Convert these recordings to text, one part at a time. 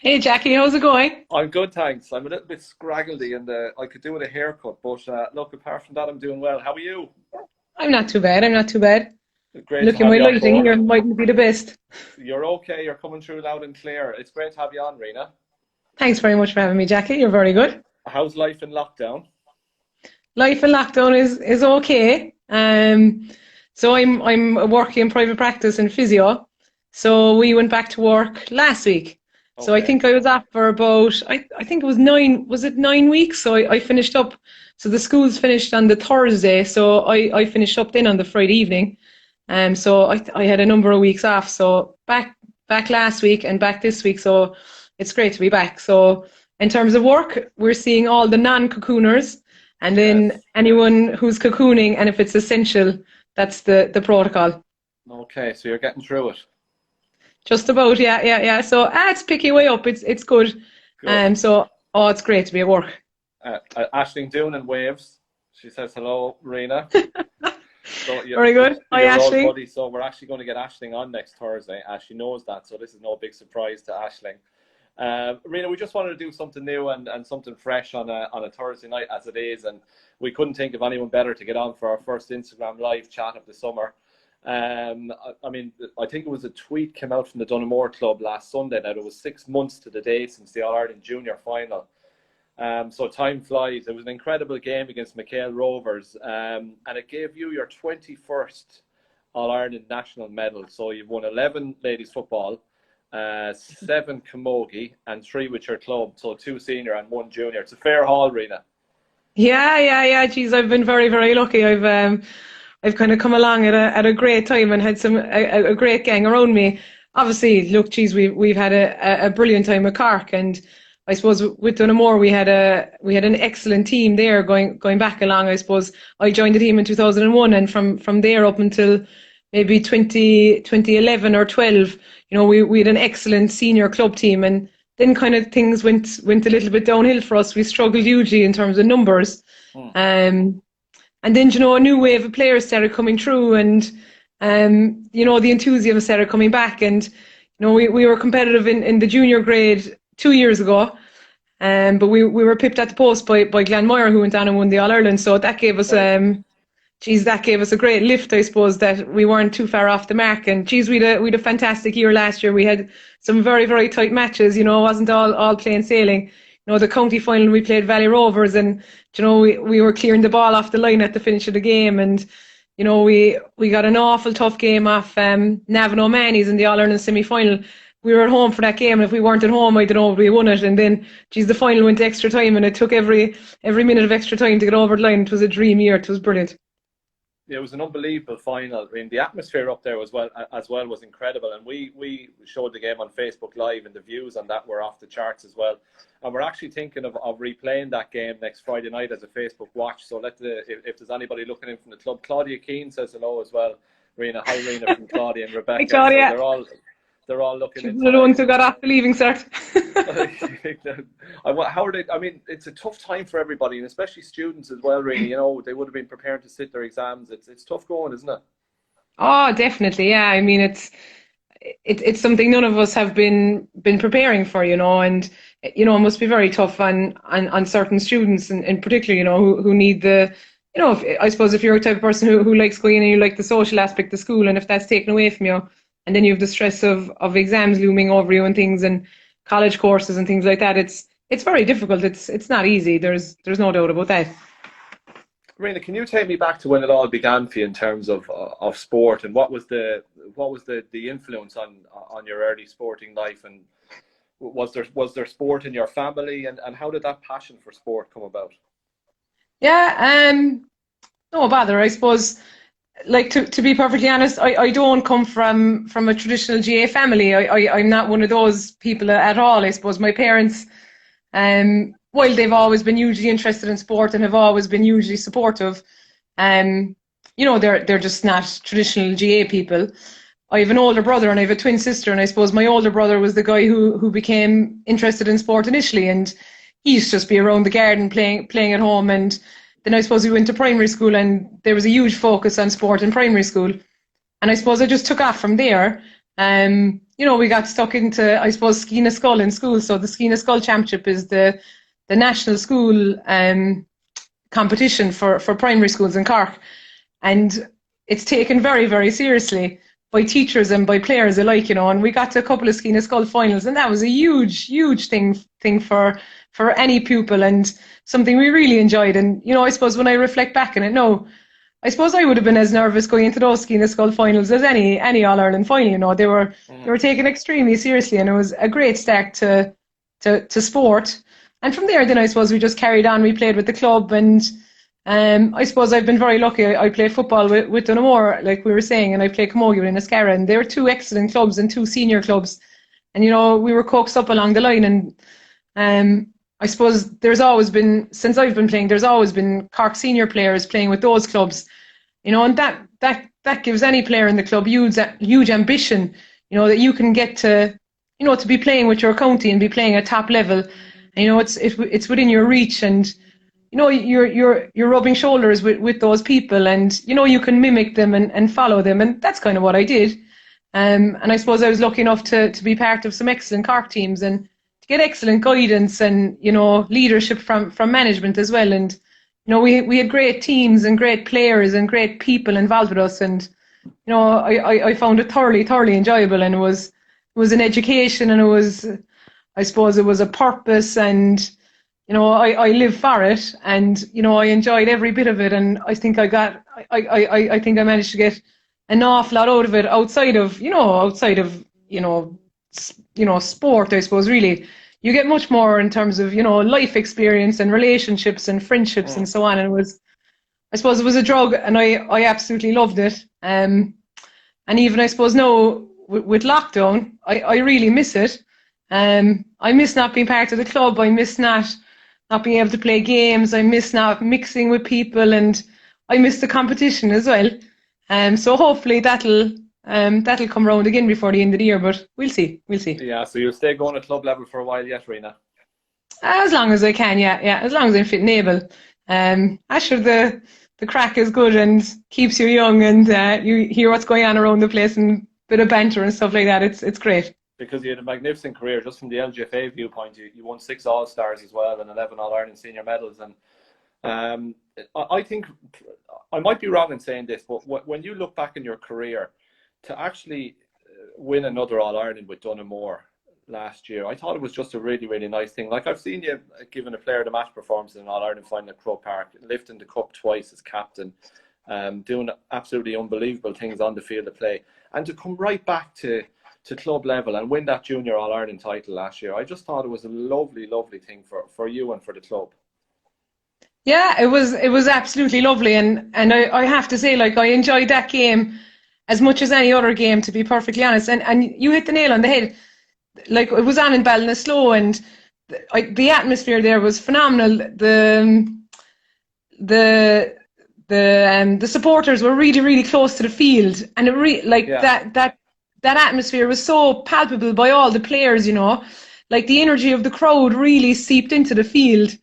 Hey Jackie, how's it going? I'm good, thanks. I'm a little bit scraggledy and I could do with a haircut, but look, apart from that, I'm doing well. How are you? I'm not too bad. I'm not too bad. Great to Looking, have my you on lighting board. here mightn't be the best. You're okay. You're coming through loud and clear. It's great to have you on, Rena. Thanks very much for having me, Jackie. You're very good. How's life in lockdown? Life in lockdown is okay. So I'm working in private practice in physio. So we went back to work last week. So I Okay. think I was off for about I think it was 9 weeks? So I finished up. So the school's finished on the Thursday. So I finished up then on the Friday evening. So I had a number of weeks off. So back last week and back this week. So it's great to be back. So in terms of work, we're seeing all the non-cocooners, and then Yes. anyone who's cocooning, and if it's essential, that's the protocol. Okay, so you're getting through it. Just about, yeah, yeah, yeah. So it's picking way up. It's good. Good. So it's great to be at work. Ashling Doon and waves. She says hello, Rena. So Very good. Hi, you're all Ashley. buddy. So we're actually going to get Ashling on next Thursday. She knows that, so this is no big surprise to Ashling. Rena, we just wanted to do something new and something fresh on a Thursday night as it is, and we couldn't think of anyone better to get on for our first Instagram live chat of the summer. I mean, I think it was a tweet came out from the Donoughmore club last Sunday that it was 6 months to the day since the All-Ireland Junior final. So time flies. It was an incredible game against MacHale Rovers, and it gave you your 21st All-Ireland national medal. So you've won 11 ladies football, seven camogie, and three with your club. So two senior and one junior. It's a fair haul, Rena. Yeah, yeah, yeah. Geez, I've been very, very lucky. I've kind of come along at a great time and had a great gang around me. Obviously, look, geez, we've had a brilliant time at Cork, and I suppose with Donoughmore we had an excellent team there going back along. I suppose I joined the team in 2001, and from there up until maybe 2011 or 12, we had an excellent senior club team, and then kind of things went a little bit downhill for us. We struggled hugely in terms of numbers. Hmm. Um, and then, a new wave of players started coming through, and the enthusiasm started coming back. And we were competitive in the junior grade 2 years ago, but we were pipped at the post by Glanmire, who went on and won the All Ireland. So that gave us Right. that gave us a great lift, I suppose, that we weren't too far off the mark. And geez, we had a fantastic year last year. We had some very, very tight matches. It wasn't all plain sailing. The county final we played Valley Rovers, and we were clearing the ball off the line at the finish of the game, and we got an awful tough game off Navan O'Mahony's in the All Ireland semi final. We were at home for that game, and if we weren't at home, I don't know if we won it. And then, geez, the final went to extra time, and it took every minute of extra time to get over the line. It was a dream year. It was brilliant. It was an unbelievable final. I mean, the atmosphere up there as well was incredible, and we showed the game on Facebook Live, and the views on that were off the charts as well. And we're actually thinking of replaying that game next Friday night as a Facebook watch. So if there's anybody looking in from the club, Claudia Keane says hello as well. Rena, hi Rena from Claudia and Hi, Rebecca. So Claudia. they're all looking She's in one of the tonight. ones who got off the leaving cert. How are they? I mean, it's a tough time for everybody, and especially students as well. Really, they would have been prepared to sit their exams. It's tough going, isn't it? Oh, definitely. Yeah. I mean, it's something none of us have been preparing for, and it must be very tough on certain students, and in particular, who need the, I suppose if you're a type of person who likes going in and you like the social aspect of school, and if that's taken away from you, and then you have the stress of exams looming over you and things, and college courses and things like that, it's very difficult. It's not easy. There's no doubt about that. Rena, can you take me back to when it all began for you in terms of sport, and what was the influence on your early sporting life, and was there sport in your family, and how did that passion for sport come about? Yeah. No bother. I suppose, like, to be perfectly honest, I don't come from a traditional GA family. I'm not one of those people at all. I suppose my parents, while they've always been hugely interested in sport and have always been hugely supportive, they're just not traditional GA people. I have an older brother and I have a twin sister, and I suppose my older brother was the guy who became interested in sport initially, and he used to just be around the garden playing at home. And then I suppose we went to primary school, and there was a huge focus on sport in primary school, and I suppose I just took off from there. We got stuck into, I suppose, Skeena Skull in school. So the Skeena Skull Championship is the national school competition for primary schools in Cork. And it's taken very, very seriously by teachers and by players alike, and we got to a couple of Skeena Skull finals, and that was a huge, huge thing for any pupil, and something we really enjoyed. And, I suppose when I reflect back on it now, I suppose I would have been as nervous going into those Skeena Skull finals as any All-Ireland final, They were taken extremely seriously, and it was a great start to sport. And from there, then I suppose we just carried on. We played with the club, and I suppose I've been very lucky. I played football with Donoughmore, like we were saying, and I played Camogie with Enniscarra, and they were two excellent clubs and two senior clubs. And, we were coaxed up along the line. And I suppose there's always been, since I've been playing, there's always been Cork senior players playing with those clubs, and that gives any player in the club huge ambition, that you can get to, to be playing with your county and be playing at top level. And, it's within your reach, and you're rubbing shoulders with those people, and you can mimic them and follow them, and that's kind of what I did. And I suppose I was lucky enough to be part of some excellent Cork teams and to get excellent guidance and leadership from management as well. And we had great teams and great players and great people involved with us, and I found it thoroughly enjoyable, and it was an education, and I suppose it was a purpose, and I live for it, and I enjoyed every bit of it, and I think I think I managed to get an awful lot out of it outside of sport. I suppose really you get much more in terms of life experience and relationships and friendships and so on. And I suppose it was a drug, and I absolutely loved it. And even I suppose now with lockdown, I really miss it. I miss not being part of the club. I miss not being able to play games. I miss not mixing with people, and I miss the competition as well. So hopefully that'll come round again before the end of the year, but we'll see. Yeah, so you'll stay going at club level for a while yet, Rena? As long as I can, yeah. As long as I'm fit and able. Sure, the crack is good and keeps you young, and you hear what's going on around the place and a bit of banter and stuff like that. It's great. Because you had a magnificent career, just from the LGFA viewpoint. You won 6 All-Stars as well and 11 All-Ireland Senior medals. And I think, I might be wrong in saying this, but when you look back in your career, to actually win another All-Ireland with Donoughmore last year, I thought it was just a really, really nice thing. Like, I've seen you giving a player of the match performance in an All-Ireland final at Croke Park, lifting the cup twice as captain, doing absolutely unbelievable things on the field of play. And to come right back to club level and win that junior All-Ireland title last year, I just thought it was a lovely, lovely thing for you and for the club. Yeah, it was absolutely lovely, and I have to say, like, I enjoyed that game as much as any other game, to be perfectly honest. And you hit the nail on the head. Like, it was on in Ballinasloe, and the atmosphere there was phenomenal. The supporters were really, really close to the field, and that atmosphere was so palpable by all the players. Like, the energy of the crowd really seeped into the field,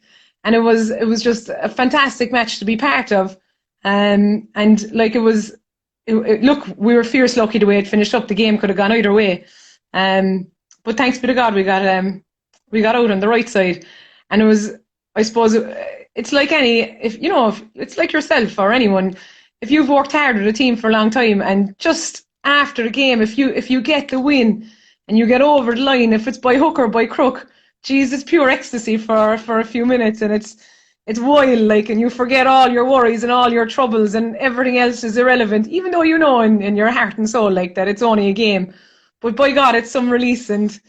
and it was just a fantastic match to be part of. And like, look, we were fierce lucky the way it finished up. The game could have gone either way. But thanks be to God, we got out on the right side. And it was, I suppose, it's like it's like yourself or anyone. If you've worked hard with a team for a long time, and just after the game, if you get the win and you get over the line, if it's by hook or by crook, geez, it's pure ecstasy for a few minutes, and it's wild, like, and you forget all your worries and all your troubles, and everything else is irrelevant, even though in your heart and soul, like, that it's only a game. But by God, it's some release, and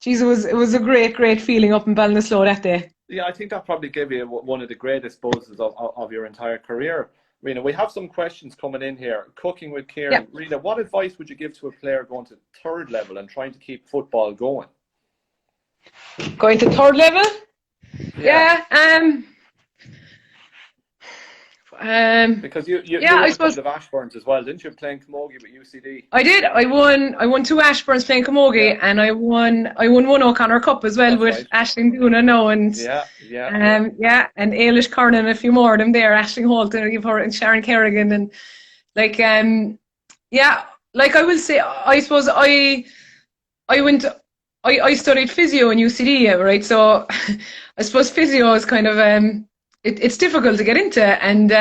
geez, it was a great, great feeling up in Ballinasloe that day. Yeah, I think that probably gave you one of the greatest buzz of your entire career. Rena, we have some questions coming in here. Cooking with Kieran. Yep. Rena, what advice would you give to a player going to third level and trying to keep football going? Going to third level? Yeah. Because you won a couple of Ashburns as well, didn't you? Playing camogie with UCD. I did. I won 2 Ashburns playing camogie, and I won 1 O'Connor Cup as well. That's with right. Aisling Duna now, and and Ailish Kernan and a few more of them there. Aisling Holt and Sharon Kerrigan, and like like I will say, I suppose I went, I studied physio in UCD, right? So I suppose physio is kind of, it's difficult to get into, and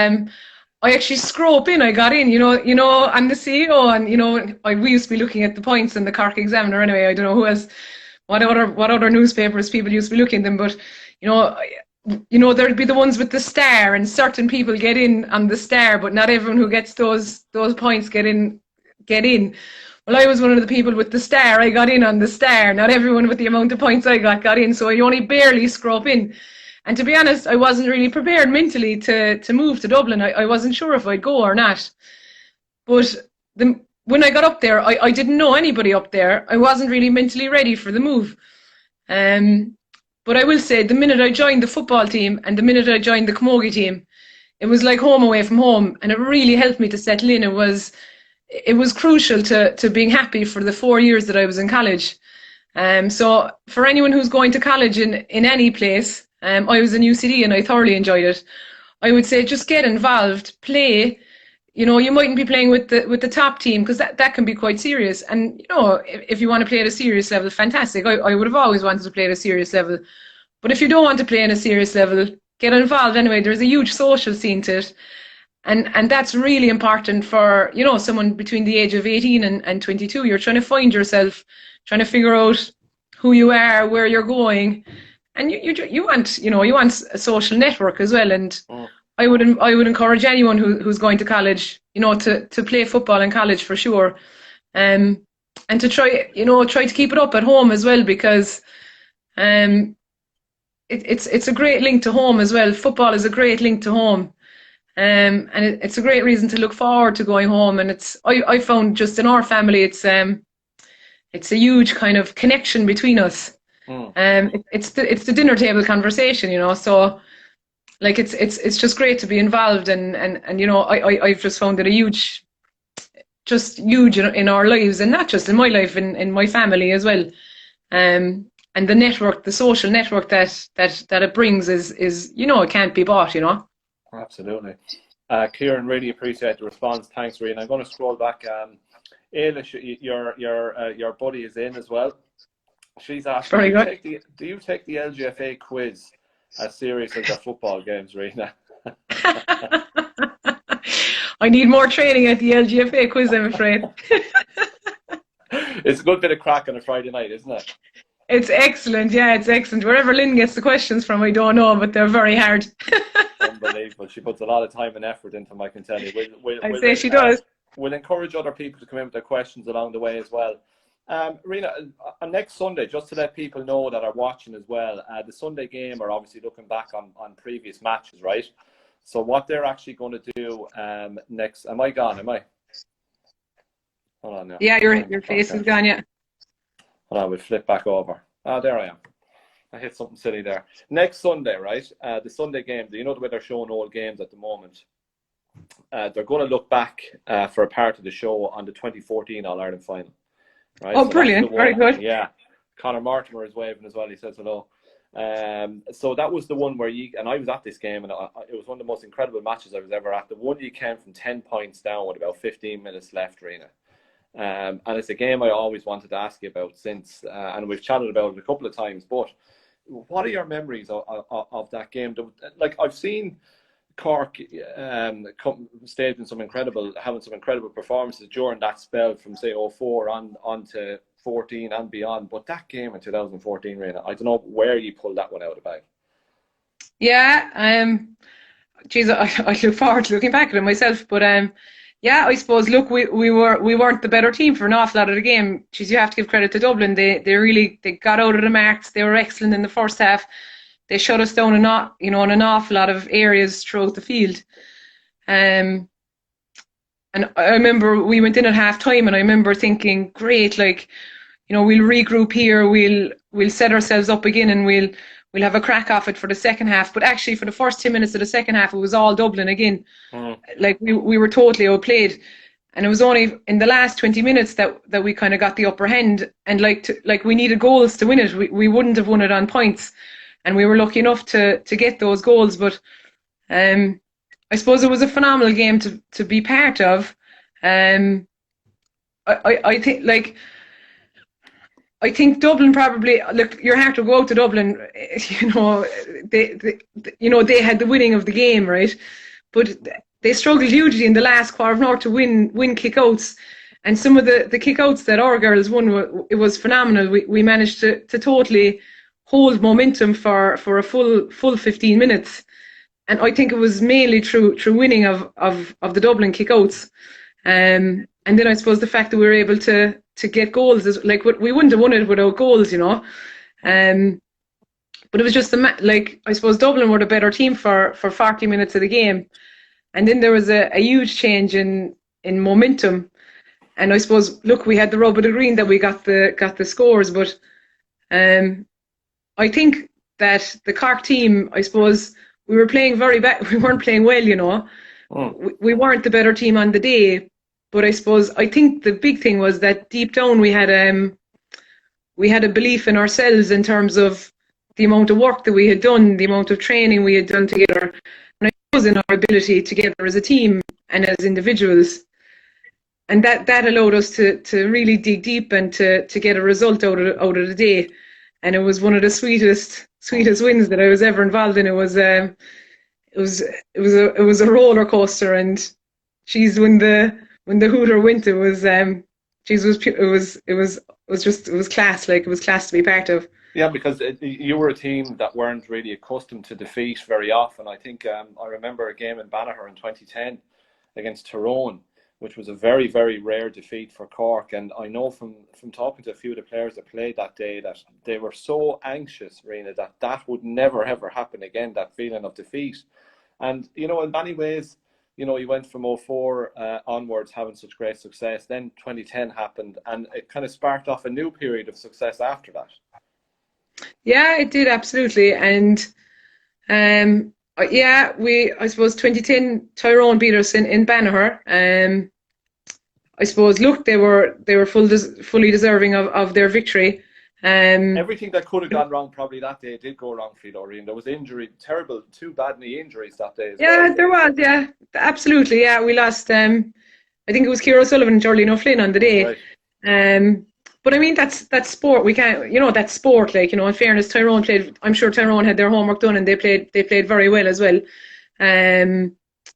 I actually scrope in. I got in, I'm the CEO, and we used to be looking at the points in the Cork Examiner anyway. I don't know who else, what other newspapers people used to be looking at them, but you know, there'd be the ones with the star, and certain people get in on the star, but not everyone who gets those points get in. Well, I was one of the people with the star. I got in on the star. Not everyone with the amount of points I got in, so I only barely scrope in. And to be honest, I wasn't really prepared mentally to move to Dublin. I wasn't sure if I'd go or not. But when I got up there, I didn't know anybody up there. I wasn't really mentally ready for the move. But I will say, the minute I joined the football team and the minute I joined the camogie team, it was like home away from home, and it really helped me to settle in. It was crucial to being happy for the 4 years that I was in college. So for anyone who's going to college in any place, I was in UCD and I thoroughly enjoyed it. I would say just get involved, play. You mightn't be playing with the top team, because that can be quite serious. And if you want to play at a serious level, fantastic. I would have always wanted to play at a serious level. But if you don't want to play at a serious level, get involved anyway. There's a huge social scene to it. And that's really important for, someone between the age of 18 and 22. You're trying to find yourself, trying to figure out who you are, where you're going. And you want a social network as well. And I would encourage anyone who's going to college, to play football in college for sure. And to try to keep it up at home as well, because it's a great link to home as well. Football is a great link to home. And it's a great reason to look forward to going home. And I found just in our family, it's a huge kind of connection between us. It's the dinner table conversation, so like it's just great to be involved, and I've just found it huge in our lives, and not just in my life, in my family as well. And the network, the social network that it brings is it can't be bought, Absolutely. Kieran, really appreciate the response. Thanks, Rena. I'm going to scroll back. Ailish, your buddy is in as well. She's asking, do you take the LGFA quiz as serious as the football games, Rena? I need more training at the LGFA quiz, I'm afraid. It's a good bit of crack on a Friday night, isn't it? It's excellent, yeah, it's excellent. Wherever Lynn gets the questions from, I don't know, but they're very hard. Unbelievable. She puts a lot of time and effort into them, I can tell you. I'd say she does. We'll encourage other people to come in with their questions along the way as well. Rena, on next Sunday, just to let people know that are watching as well, the Sunday game are obviously looking back on previous matches, right? So what they're actually going to do next... Am I gone? Am I? Hold on now. Yeah, your face is gone, yeah. Hold on, we'll flip back over. There I am. I hit something silly there. Next Sunday, right? The Sunday game, the way they're showing old games at the moment. They're going to look back for a part of the show on the 2014 All-Ireland final. Right? Oh, so brilliant. Very good. Yeah. Conor Mortimer is waving as well. He says hello. So that was the one where and I was at this game, and it was one of the most incredible matches I was ever at. The one you came from 10 points down with about 15 minutes left, Rena. And it's a game I always wanted to ask you about since, and we've chatted about it a couple of times. But what are your memories of that game? Like, I've seen Cork staging having some incredible performances during that spell from say 2004 on to 14 and beyond. But that game in 2014, Rena, I don't know where you pulled that one out about. Yeah, geez, I look forward to looking back at it myself. But yeah, I suppose, look, we weren't the better team for an awful lot of the game. Geez, you have to give credit to Dublin. They got out of the marks. They were excellent in the first half. They shut us down in an awful lot of areas throughout the field. And I remember we went in at half time, and I remember thinking, great, like, we'll regroup here, we'll set ourselves up again, and we'll have a crack off it for the second half. But actually, for the first 10 minutes of the second half, it was all Dublin again. Like, we were totally outplayed. And it was only in the last 20 minutes that we kind of got the upper hand. And like we needed goals to win it. We wouldn't have won it on points. And we were lucky enough to get those goals. But I suppose it was a phenomenal game to be part of. I think like I think Dublin probably look. Your heart will go out to Dublin. You know, they had the winning of the game, right? But they struggled hugely in the last quarter of an hour to win kickouts. And some of the kickouts that our girls won, it was phenomenal. We managed to totally hold momentum for a full 15 minutes. And I think it was mainly through winning of the Dublin kickouts. And then I suppose the fact that we were able to get goals is like we wouldn't have won it without goals, you know. But it was just like I suppose Dublin were the better team for 40 minutes of the game, and then there was a huge change in momentum. And I suppose look, we had the rub of the green that we got the scores, but I think that the Cork team, I suppose we were playing very bad. We weren't playing well, you know. We weren't the better team on the day. But I think the big thing was that deep down we had a belief in ourselves in terms of the amount of work that we had done, the amount of training we had done together, and I suppose in our ability together as a team and as individuals. And that allowed us to really dig deep and to get a result out of the day. And it was one of the sweetest wins that I was ever involved in. It was a roller coaster, and geez, when the hooter went, it was class. Like, it was class to be part of. Yeah, because you were a team that weren't really accustomed to defeat very often. I think I remember a game in Banagher in 2010 against Tyrone, which was a very, very rare defeat for Cork. And I know from talking to a few of the players that played that day that they were so anxious, Rena, that would never, ever happen again, that feeling of defeat. And, you know, in many ways, you know, you went from 2004 onwards having such great success. Then 2010 happened, and it kind of sparked off a new period of success after that. Yeah, it did, absolutely. And I suppose 2010 Tyrone beat us in Banagher. I suppose, look, they were fully deserving of their victory. Everything that could have gone wrong probably that day did go wrong for you, Doreen. There was terrible, 2 bad knee injuries that day as well. Yeah, there was, yeah, absolutely. Yeah, we lost, I think it was Ciara O'Sullivan and Jolene O'Flynn on the day. Right. But I mean, that's sport. We can't, you know, that's sport. Like, you know, in fairness, Tyrone played. I'm sure Tyrone had their homework done, and they played very well as well.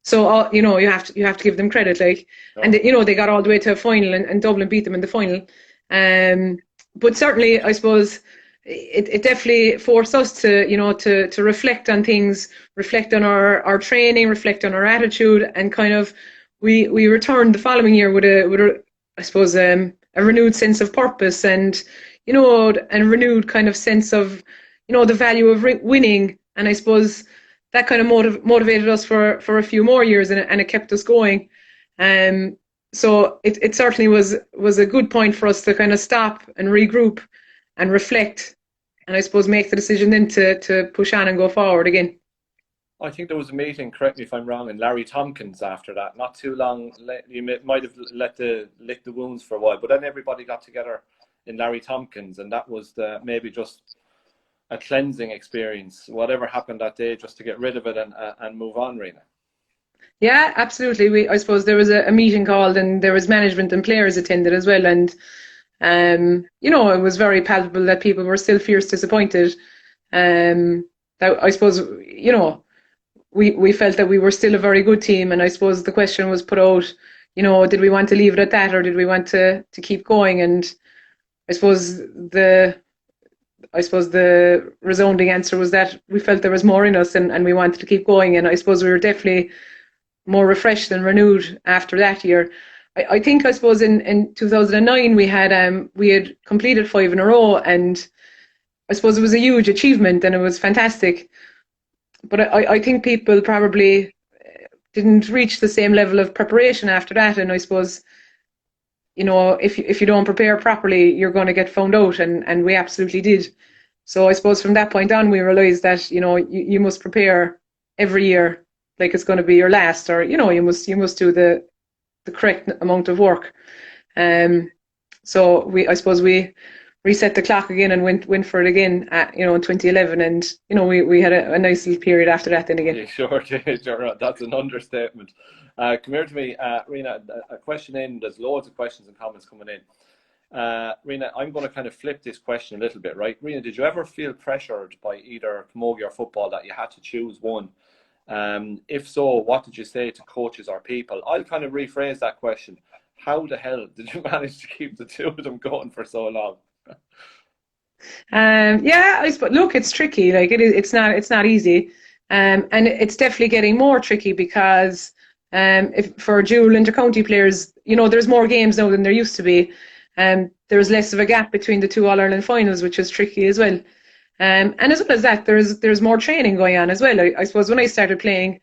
So you know, you have to give them credit. Like, and you know, they got all the way to a final, and Dublin beat them in the final. But certainly, I suppose it definitely forced us to, you know, to reflect on things, reflect on our training, reflect on our attitude, and kind of we returned the following year with a I suppose a renewed sense of purpose, and, you know, a renewed kind of sense of, you know, the value of winning. And I suppose that kind of motivated us for a few more years, and it kept us going. So it certainly was a good point for us to kind of stop and regroup and reflect, and I suppose make the decision then to push on and go forward again. I think there was a meeting, correct me if I'm wrong, in Larry Tompkins after that. Not too long, you might have licked the wounds for a while, but then everybody got together in Larry Tompkins, and that was maybe just a cleansing experience. Whatever happened that day, just to get rid of it and move on, Rena. Yeah, absolutely. I suppose there was a meeting called, and there was management and players attended as well, and you know, it was very palpable that people were still fierce disappointed. That I suppose, you know, we felt that we were still a very good team, and I suppose the question was put out, you know, did we want to leave it at that, or did we want to keep going? And I suppose the resounding answer was that we felt there was more in us, and we wanted to keep going. And I suppose we were definitely more refreshed and renewed after that year. I think, I suppose in 2009 we had completed 5 in a row, and I suppose it was a huge achievement, and it was fantastic. But I think people probably didn't reach the same level of preparation after that. And I suppose, you know, if you don't prepare properly, you're going to get found out, and we absolutely did. So I suppose from that point on, we realised that, you know, you must prepare every year like it's going to be your last, or, you know, you must do the correct amount of work. So I suppose we reset the clock again and went for it again at, in 2011, and we had a nice little period after that then again. You sure did. That's an understatement. Come here to me, Rena. A question in. There's loads of questions and comments coming in. Rena, I'm going to kind of flip this question a little bit, right? Rena, did you ever feel pressured by either camogie or football that you had to choose one? If so, what did you say to coaches or people? I'll kind of rephrase that question. How the hell did you manage to keep the two of them going for so long? Yeah, look, it's tricky. Like it's not easy, and it's definitely getting more tricky because if for dual intercounty players, there's more games now than there used to be. There's less of a gap between the two All-Ireland finals, which is tricky as well. And as well as that, there's more training going on as well. I suppose when I started playing,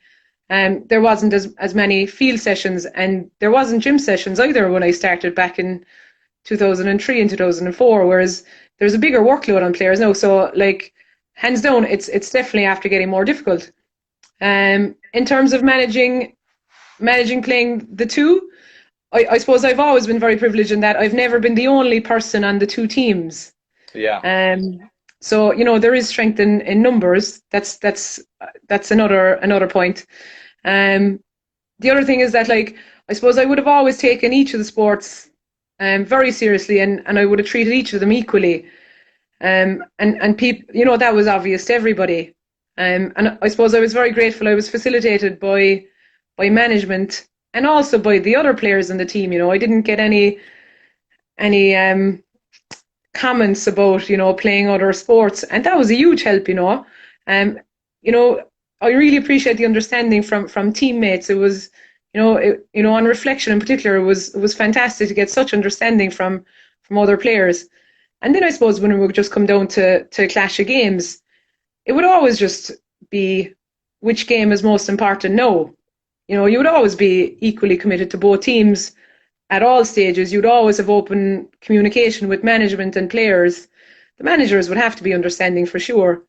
there wasn't as many field sessions, and there wasn't gym sessions either when I started back in 2003 and 2004, whereas there's a bigger workload on players now. So, like, hands down, it's definitely after getting more difficult. In terms of managing playing the two, I suppose I've always been very privileged in that I've never been the only person on the two teams. Yeah. So there is strength in numbers. That's another point. The other thing is that, like, I suppose I would have always taken each of the sports very seriously, and I would have treated each of them equally. And people, that was obvious to everybody. And I suppose I was very grateful. I was facilitated by management and also by the other players in the team. I didn't get any comments about playing other sports, and that was a huge help. I really appreciate the understanding from teammates. It was on reflection in particular, it was fantastic to get such understanding from other players. And then I suppose when it would just come down to a clash of games, it would always just be which game is most important now. You would always be equally committed to both teams at all stages. You'd always have open communication with management and players. The managers would have to be understanding for sure,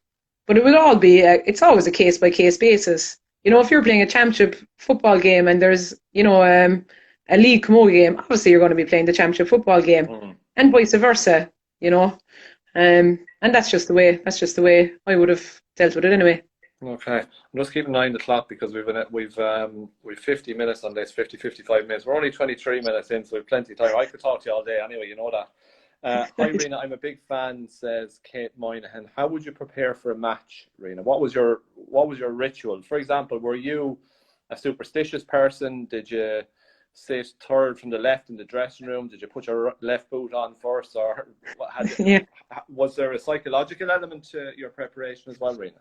but it would all be, it's always a case by case basis. If you're playing a championship football game and there's, a league camogie game, obviously you're going to be playing the championship football game, and vice versa, and that's just the way I would have dealt with it anyway. Okay, I'm just keeping an eye on the clock because we've 50 minutes on this, 55 minutes. We're only 23 minutes in, so we've plenty of time. I could talk to you all day anyway, you know that. Hi Rena, I'm a big fan, says Kate Moynihan. How would you prepare for a match, Rena? What was your ritual? For example, were you a superstitious person? Did you sit third from the left in the dressing room? Did you put your left boot on first, or was there a psychological element to your preparation as well, Rena?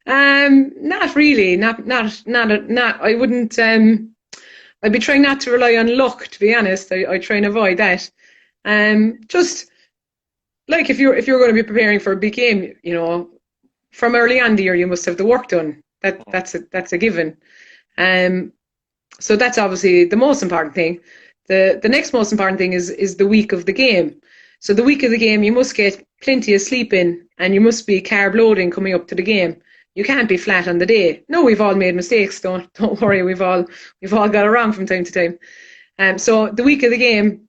Not really. Not. I wouldn't. I'd be trying not to rely on luck, to be honest. I try and avoid that. Just like if you're going to be preparing for a big game, from early on the year you must have the work done. That's a given. So that's obviously the most important thing. The next most important thing is the week of the game. So the week of the game you must get plenty of sleep in, and you must be carb loading coming up to the game. You can't be flat on the day. No, we've all made mistakes. Don't worry. We've all got it wrong from time to time. So the week of the game,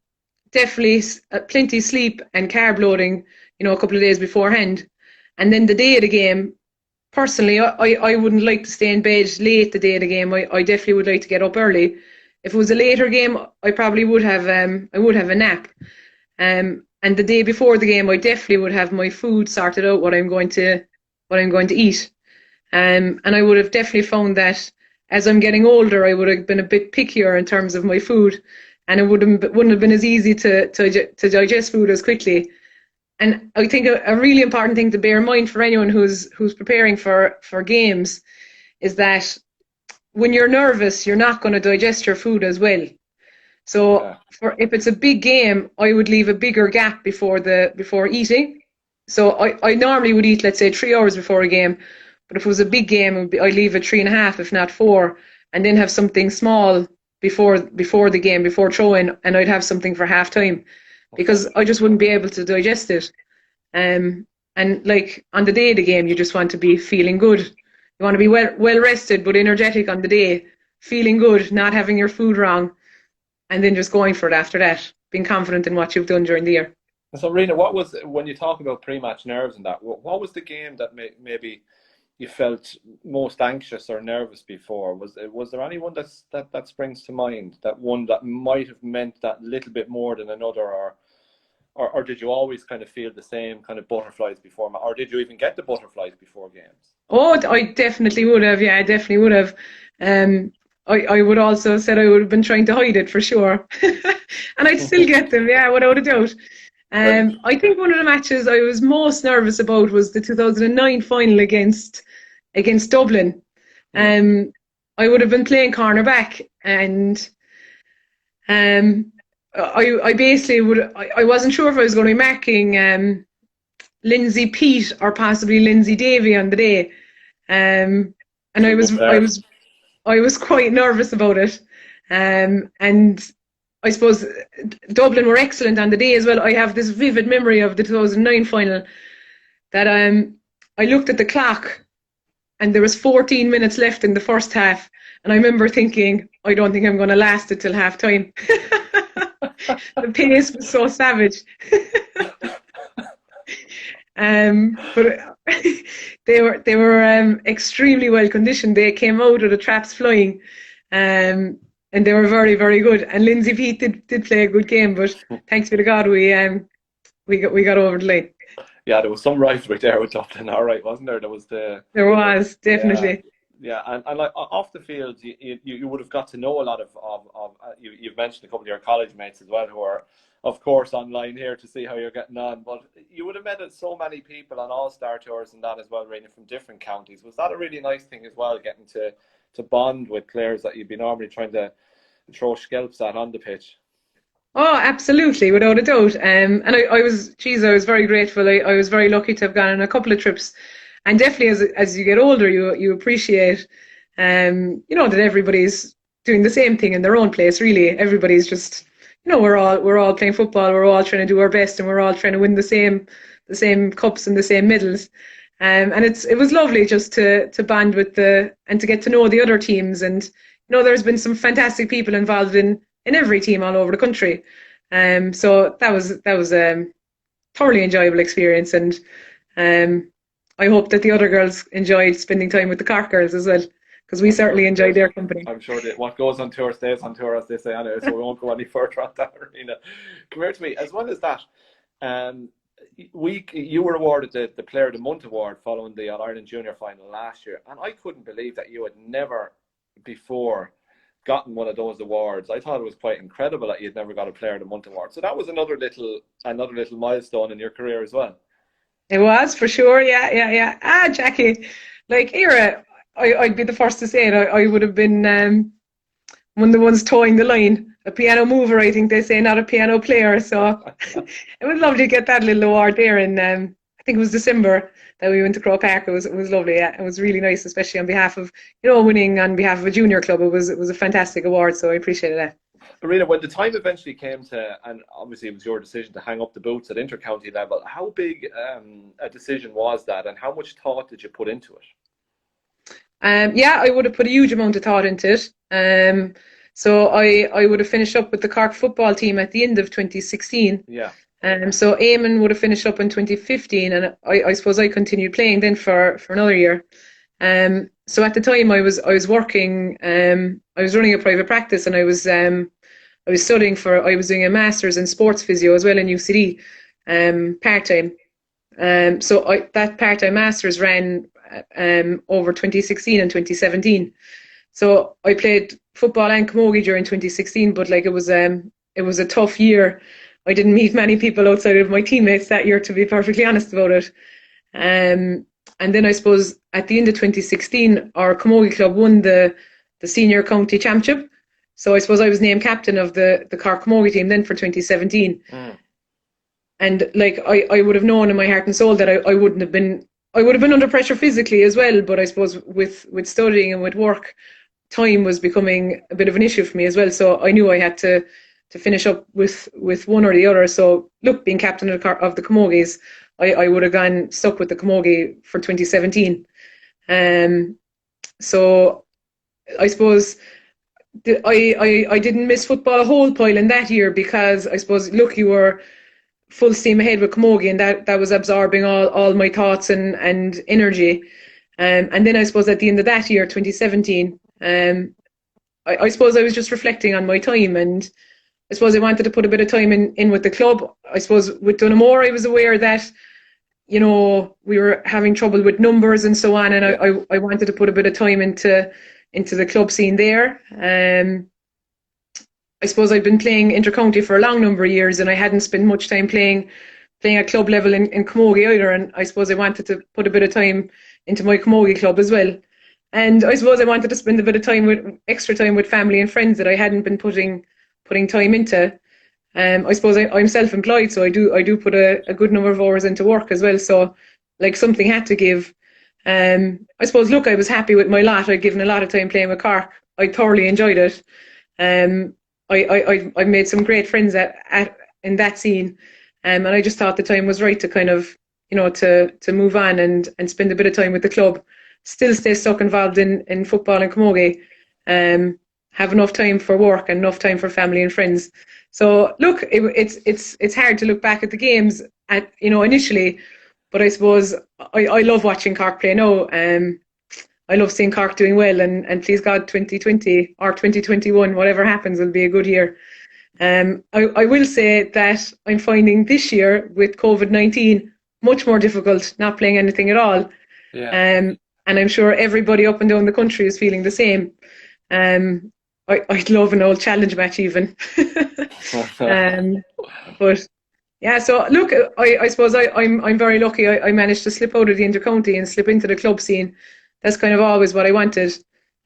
definitely plenty sleep and carb loading. A couple of days beforehand, and then the day of the game. Personally, I wouldn't like to stay in bed late the day of the game. I definitely would like to get up early. If it was a later game, I probably would have a nap. And the day before the game, I definitely would have my food sorted out, what I'm going to eat. And I would have definitely found that as I'm getting older, I would have been a bit pickier in terms of my food, and it wouldn't have been as easy to digest food as quickly. And I think a really important thing to bear in mind for anyone who's preparing for games is that when you're nervous, you're not going to digest your food as well. So if it's a big game, I would leave a bigger gap before eating. So I normally would eat, let's say, 3 hours before a game. But if it was a big game, I'd leave it 3.5, if not 4, and then have something small before the game, before throwing, and I'd have something for half time, because I just wouldn't be able to digest it. And like on the day of the game, you just want to be feeling good. You want to be well rested but energetic on the day, feeling good, not having your food wrong, and then just going for it after that, being confident in what you've done during the year. So, Rena, what was, when you talk about pre-match nerves and that, what was the game that maybe you felt most anxious or nervous before? Was there anyone that springs to mind? That one that might have meant that little bit more than another, or did you always kind of feel the same kind of butterflies before, or did you even get the butterflies before games? Oh, I definitely would have. Yeah, I definitely would have. Um, I would also have said I would have been trying to hide it for sure. And I'd still get them, yeah, without a doubt. Brilliant. I think one of the matches I was most nervous about was the 2009 final against Dublin. Mm. I would have been playing cornerback, and I basically I wasn't sure if I was going to be marking Lindsay Pete or possibly Lindsay Davy on the day. And Two good players. I was quite nervous about it. And I suppose Dublin were excellent on the day as well. I have this vivid memory of the 2009 final that I looked at the clock and there was 14 minutes left in the first half. And I remember thinking, I don't think I'm going to last it till half time. The pace was so savage. But they were extremely well conditioned. They came out of the traps flying, and they were very, very good. And Lindsay Pete did play a good game, but thanks be to God we got over the line. Yeah, there was some rivalry there with Dublin, all right, wasn't there? There was definitely. Yeah, and like off the field, you would have got to know a lot of you've mentioned a couple of your college mates as well, who are, of course, online here to see how you're getting on. But you would have met so many people on all-star tours and that as well, Rena, from different counties. Was that a really nice thing as well, getting to bond with players that you'd be normally trying to throw scalps at on the pitch? Oh, absolutely, without a doubt. And I was very grateful. I was very lucky to have gone on a couple of trips. And definitely as you get older, you appreciate, that everybody's doing the same thing in their own place, really. Everybody's just, we're all playing football, we're all trying to do our best, and we're all trying to win the same cups and the same medals. And it was lovely just to band with and to get to know the other teams. And, there's been some fantastic people involved in every team all over the country. So that was a thoroughly enjoyable experience, and I hope that the other girls enjoyed spending time with the Cork girls as well, because we certainly enjoyed their company. I'm sure that what goes on tour stays on tour, as they say, anyway, so we won't go any further on that arena. Come here to me. As well as that, you were awarded the Player of the Month award following the All-Ireland Junior final last year, and I couldn't believe that you had never before gotten one of those awards. I thought it was quite incredible that you'd never got a Player of the Month award. So that was another little milestone in your career as well. It was, for sure, yeah. Jackie, like, Ira, I'd be the first to say it. I would have been one of the ones towing the line. A piano mover, I think they say, not a piano player. So it was lovely to get that little award there. And I think it was December that we went to Croke Park. It was lovely. Yeah, it was really nice, especially on behalf of winning on behalf of a junior club. It was a fantastic award. So I appreciated that. Rena, when the time eventually came to, and obviously it was your decision to hang up the boots at intercounty level, how big a decision was that, and how much thought did you put into it? I would have put a huge amount of thought into it. So I would have finished up with the Cork football team at the end of 2016. Yeah. So Eamon would have finished up in 2015, and I suppose I continued playing then for another year. So at the time I was working. I was running a private practice, and I was studying I was doing a master's in sports physio as well in UCD, part-time. So that part-time master's ran over 2016 and 2017. So I played football and camogie during 2016, but like it was a tough year. I didn't meet many people outside of my teammates that year, to be perfectly honest about it. And then I suppose at the end of 2016, our camogie club won the senior county championship. So I suppose I was named captain of the Cork camogie team then for 2017. And like I would have known in my heart and soul that I would have been under pressure physically as well. But I suppose with studying and with work, time was becoming a bit of an issue for me as well. So I knew I had to finish up with one or the other. So look, being captain of the camogies, I would have stuck with the camogie for 2017. So I suppose I didn't miss football a whole pile in that year, because I suppose, look, you were full steam ahead with camogie, and that was absorbing all my thoughts and energy. And then I suppose at the end of that year, 2017, I suppose I was just reflecting on my time, and I suppose I wanted to put a bit of time in with the club. I suppose with Donoughmore, I was aware that, you know, we were having trouble with numbers and so on, and I wanted to put a bit of time into the club scene there. I suppose I've been playing intercounty for a long number of years, and I hadn't spent much time playing at club level in camogie either, and I suppose I wanted to put a bit of time into my camogie club as well. And I suppose I wanted to spend a bit of extra time with family and friends that I hadn't been putting time into. I suppose I'm self-employed, so I do put a good number of hours into work as well. So, like, something had to give. I suppose, look, I was happy with my lot. I'd given a lot of time playing with Cork. I thoroughly enjoyed it. I made some great friends in that scene, and I just thought the time was right to kind of, you know, to move on and spend a bit of time with the club. Still stay stuck involved in football and camogie. Have enough time for work and enough time for family and friends. So look, it's hard to look back at the games initially, but I suppose I love watching Cork play now. I love seeing Cork doing well, and please God, 2020 or 2021, whatever happens, will be a good year. I will say that I'm finding this year with COVID-19 much more difficult, not playing anything at all. Yeah. And I'm sure everybody up and down the country is feeling the same. I'd love an old challenge match even. But yeah, so look, I suppose I'm very lucky. I managed to slip out of the intercounty and slip into the club scene. That's kind of always what I wanted.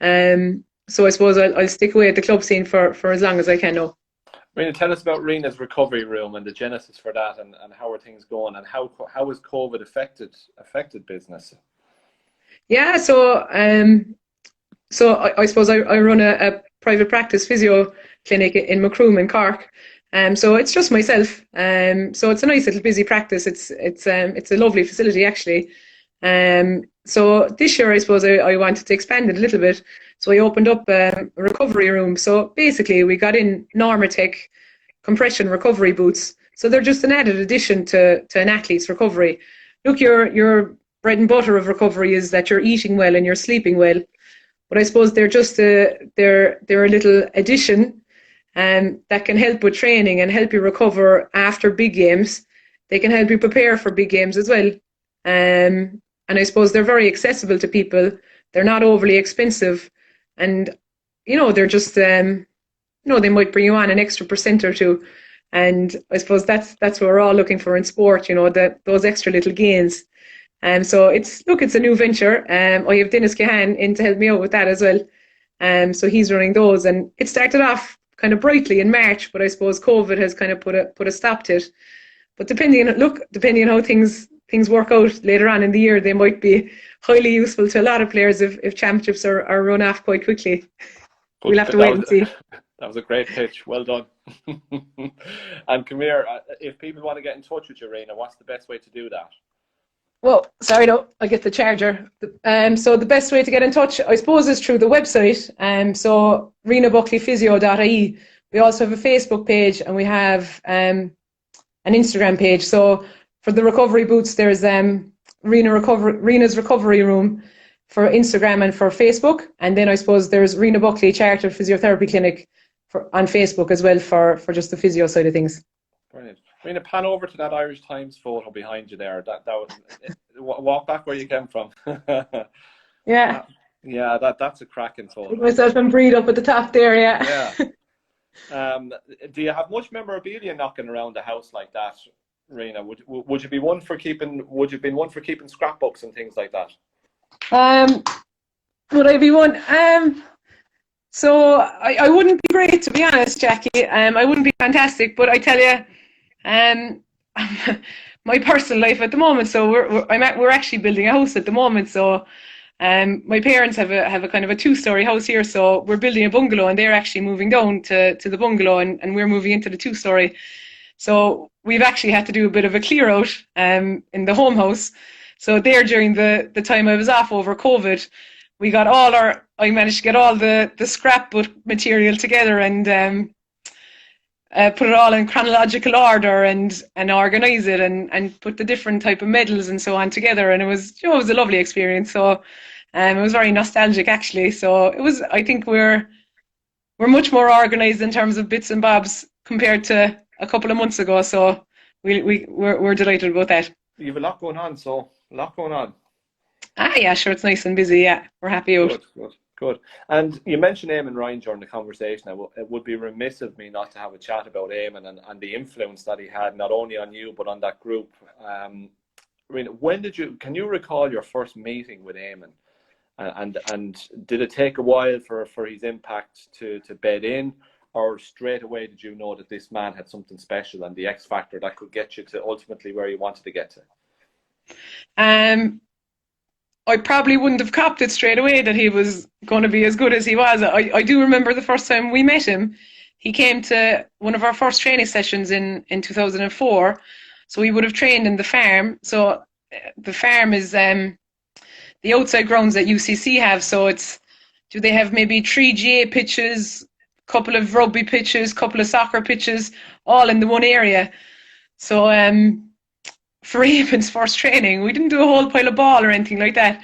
So I suppose I'll stick away at the club scene for as long as I can now. Rena, tell us about Rena's recovery room and the genesis for that, and how are things going, and how has COVID affected business? Yeah, so I suppose I run a private practice physio clinic in Macroom in Cork. So it's just myself. So it's a nice little busy practice. It's a lovely facility actually. So this year I suppose I wanted to expand it a little bit. So I opened up a recovery room. So basically we got in Normatec compression recovery boots. So they're just an added addition to an athlete's recovery. Look, your bread and butter of recovery is that you're eating well and you're sleeping well. But I suppose they're just they're a little addition that can help with training and help you recover after big games. They can help you prepare for big games as well. And I suppose they're very accessible to people. They're not overly expensive. And, you know, they're just, they might bring you on an extra % or two. And I suppose that's what we're all looking for in sport, you know, those extra little gains. So it's a new venture. I have Dennis Cahill in to help me out with that as well. So he's running those, and it started off kind of brightly in March, but I suppose COVID has kind of put a stop to it. But depending on how things work out later on in the year, they might be highly useful to a lot of players if championships are run off quite quickly. We'll have to wait and see. That was a great pitch. Well done. And come here, if people want to get in touch with you, Rena, what's the best way to do that? Well, sorry, no, I get the charger. So the best way to get in touch, I suppose, is through the website. So renabuckleyphysio.ie. We also have a Facebook page, and we have an Instagram page. So for the recovery boots, there's Rena's Recovery Room for Instagram and for Facebook. And then I suppose there's Rena Buckley Chartered Physiotherapy Clinic on Facebook as well for just the physio side of things. Brilliant. Rena, pan over to that Irish Times photo behind you there. That was, walk back where you came from. Yeah. Yeah, that's a cracking photo. With myself and Breed up at the top there, yeah. Do you have much memorabilia knocking around the house like that, Rena? Would you be one for keeping? Would you have been one for keeping scrapbooks and things like that? Would I be one? So I wouldn't be great, to be honest, Jackie. I wouldn't be fantastic, but I tell you, my personal life at the moment. So we're actually building a house at the moment. So my parents have a kind of a 2-story house here. So we're building a bungalow, and they're actually moving down to the bungalow, and we're moving into the 2-story. So we've actually had to do a bit of a clear out in the home house. So there, during the time I was off over COVID, I managed to get all the scrapbook material together, and put it all in chronological order and organize it and put the different type of medals and so on together. And it was, it was a lovely experience. So it was very nostalgic actually. So it was, I think we're much more organized in terms of bits and bobs compared to a couple of months ago. So we're delighted about that. You have a lot going on, so a lot going on. Ah, yeah, sure. It's nice and busy. Yeah, we're happy out. Good. And you mentioned Eamon Ryan during the conversation. It would be remiss of me not to have a chat about Eamon and the influence that he had not only on you but on that group. Can you recall your first meeting with Eamon? And did it take a while for his impact to bed in, or straight away did you know that this man had something special and the X factor that could get you to ultimately where you wanted to get to? I probably wouldn't have copped it straight away that he was going to be as good as he was. I do remember the first time we met him. He came to one of our first training sessions in 2004. So he would have trained in the farm. So the farm is the outside grounds that UCC have. So do they have maybe 3 GA pitches, couple of rugby pitches, couple of soccer pitches, all in the one area. So for Eamon's first training, we didn't do a whole pile of ball or anything like that.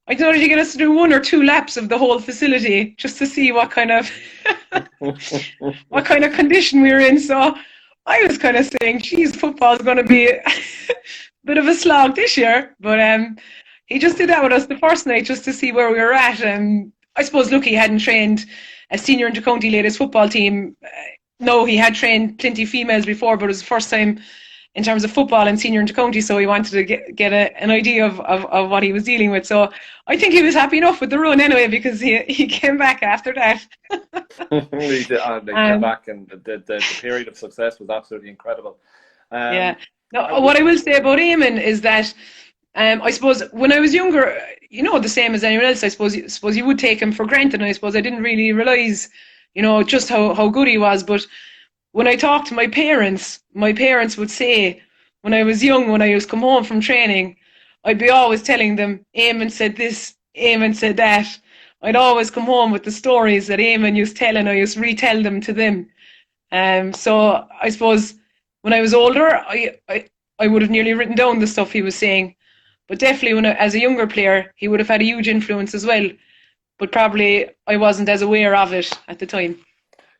I thought he'd get us to do 1 or 2 laps of the whole facility just to see what kind of what kind of condition we were in. So I was kind of saying, geez, football's going to be a bit of a slog this year. But he just did that with us the first night just to see where we were at. I suppose, look, he hadn't trained a senior intercounty ladies football team. No, he had trained plenty of females before, but it was the first time in terms of football and senior intercounty, so he wanted to get an idea of what he was dealing with. So I think he was happy enough with the run anyway, because he came back after that. He came back, and the period of success was absolutely incredible. Yeah. No, what I will say about Eamon is that I suppose when I was younger, the same as anyone else, I suppose you would take him for granted, and I suppose I didn't really realise, just how good he was. But when I talked to my parents would say, when I was young, when I used to come home from training, I'd be always telling them, Eamon said this, Eamon said that. I'd always come home with the stories that Eamon used to tell, and I used to retell them to them. So I suppose when I was older, I would have nearly written down the stuff he was saying. But definitely as a younger player, he would have had a huge influence as well. But probably I wasn't as aware of it at the time.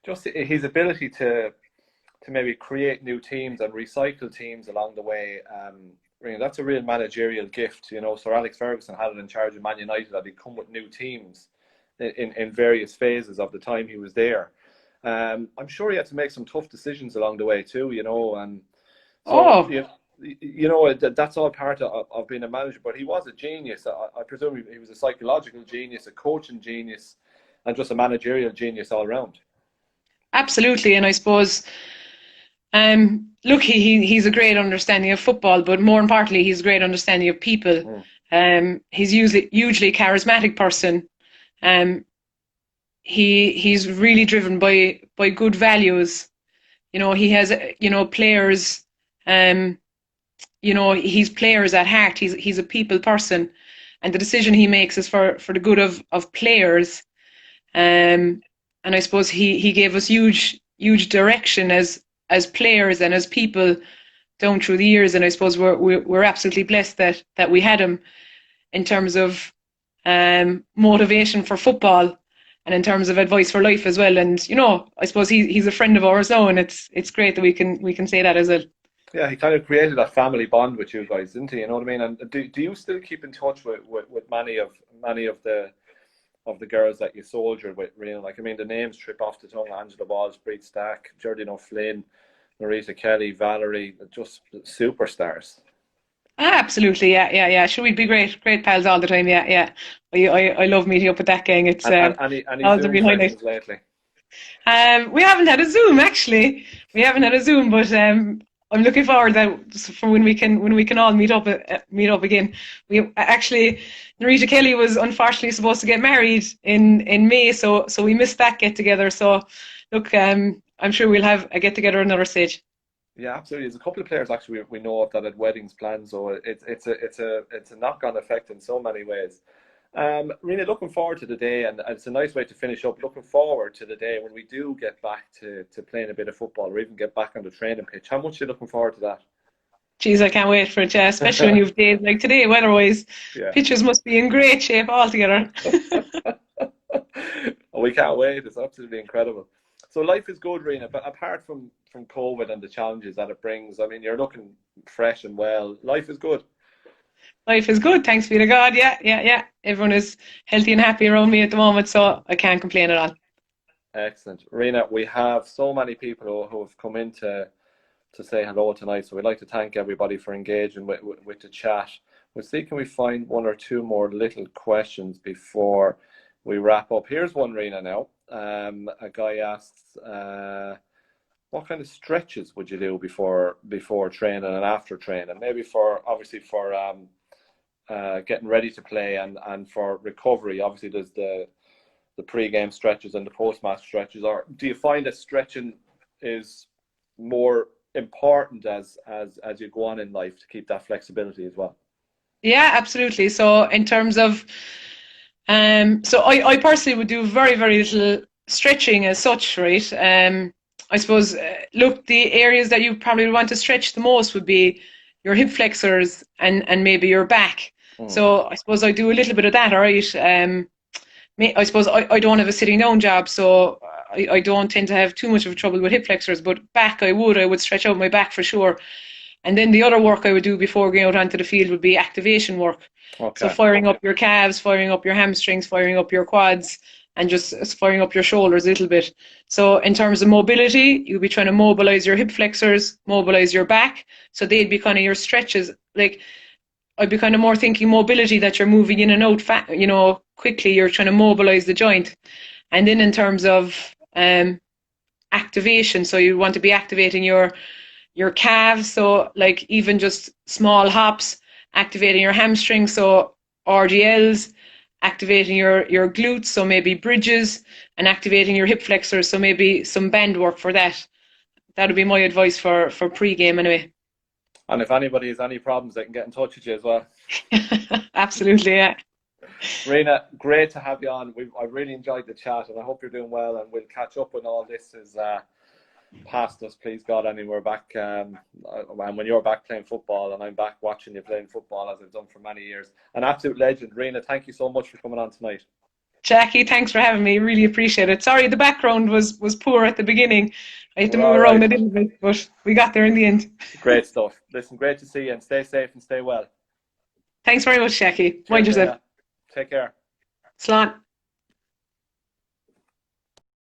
Just his ability to maybe create new teams and recycle teams along the way, that's a real managerial gift. Sir Alex Ferguson had it in charge of Man United, that he'd come with new teams in various phases of the time he was there. I'm sure he had to make some tough decisions along the way too, and so, that's all part of being a manager. But he was a genius. I presume he was a psychological genius, a coaching genius, and just a managerial genius all around. Absolutely, and I suppose, look, he's a great understanding of football, but more importantly, he's a great understanding of people. He's hugely charismatic person. He's really driven by good values. He has players. He's players at heart. He's a people person, and the decision he makes is for the good of players. And I suppose he gave us huge direction as players and as people down through the years. And I suppose we're absolutely blessed that we had him in terms of motivation for football and in terms of advice for life as well. And I suppose he's a friend of ours now, and it's great that we can say that as well. Yeah, he kind of created that family bond with you guys, didn't he? You know what I mean? And do you still keep in touch with many of the girls that you soldiered with? The names trip off the tongue: Angela Walsh, Breed Stack, Geraldine O'Flynn, Marita Kelly, Valerie, just superstars. Absolutely, yeah. Sure, we'd be great pals all the time. Yeah. I love meeting up with that gang. It's any Zoom sessions lately? We haven't had a Zoom actually. But I'm looking forward for when we can all meet up again. We actually, Marita Kelly was unfortunately supposed to get married in May, so we missed that get together. So look, I'm sure we'll have a get together another stage. Yeah, absolutely. There's a couple of players actually we know of that had weddings planned, so it's a knock-on effect in so many ways. Really looking forward to the day, and it's a nice way to finish up. Looking forward to the day when we do get back to playing a bit of football, or even get back on the training pitch. How much are you looking forward to that? Geez, I can't wait for it, yeah. Especially when you've days like today, weather-wise. Yeah. Pitches must be in great shape altogether. We can't wait. It's absolutely incredible. So life is good, Rena, but apart from COVID and the challenges that it brings, I mean, you're looking fresh and well. Life is good. Life is good, thanks be to God. Yeah. Everyone is healthy and happy around me at the moment, so I can't complain at all. Excellent. Rena, we have so many people who have come in to say hello tonight, so we'd like to thank everybody for engaging with the chat. We'll see, can we find one or two more little questions before we wrap up? Here's one, Rena, now. A guy asks, what kind of stretches would you do before training and after training? Maybe for getting ready to play and for recovery. Obviously, there's the pre-game stretches and the post-match stretches. Or do you find that stretching is more important as you go on in life to keep that flexibility as well? Yeah, absolutely. So in terms of so I personally would do very, very little stretching as such, right? I suppose, look, the areas that you probably want to stretch the most would be your hip flexors and maybe your back. So I suppose I do a little bit of that, all right? I suppose I don't have a sitting down job, so I don't tend to have too much of trouble with hip flexors, but back I would stretch out my back for sure. And then the other work I would do before going out onto the field would be activation work. Okay. So firing up your calves, firing up your hamstrings, firing up your quads, and just firing up your shoulders a little bit. So in terms of mobility, you'll be trying to mobilize your hip flexors, mobilize your back. So they'd be kind of your stretches. Like, I'd be kind of more thinking mobility, that you're moving in and out, quickly. You're trying to mobilize the joint. And then in terms of activation, so you want to be activating your calves. So like even just small hops, activating your hamstrings. So RDLs, activating your glutes. So maybe bridges, and activating your hip flexors. So maybe some band work for that. That would be my advice for pre-game anyway. And if anybody has any problems, they can get in touch with you as well. Absolutely, yeah. Rena, great to have you on. I've really enjoyed the chat, and I hope you're doing well, and we'll catch up when all this is past us, please God, and we're back, and when you're back playing football and I'm back watching you playing football as I've done for many years. An absolute legend. Rena, thank you so much for coming on tonight. Jackie, thanks for having me. Really appreciate it. Sorry, the background was poor at the beginning. I had to move around a little bit, but we got there in the end. Great stuff. Listen, great to see you, and stay safe and stay well. Thanks very much, Jackie. Mind yourself. Take care. Slán.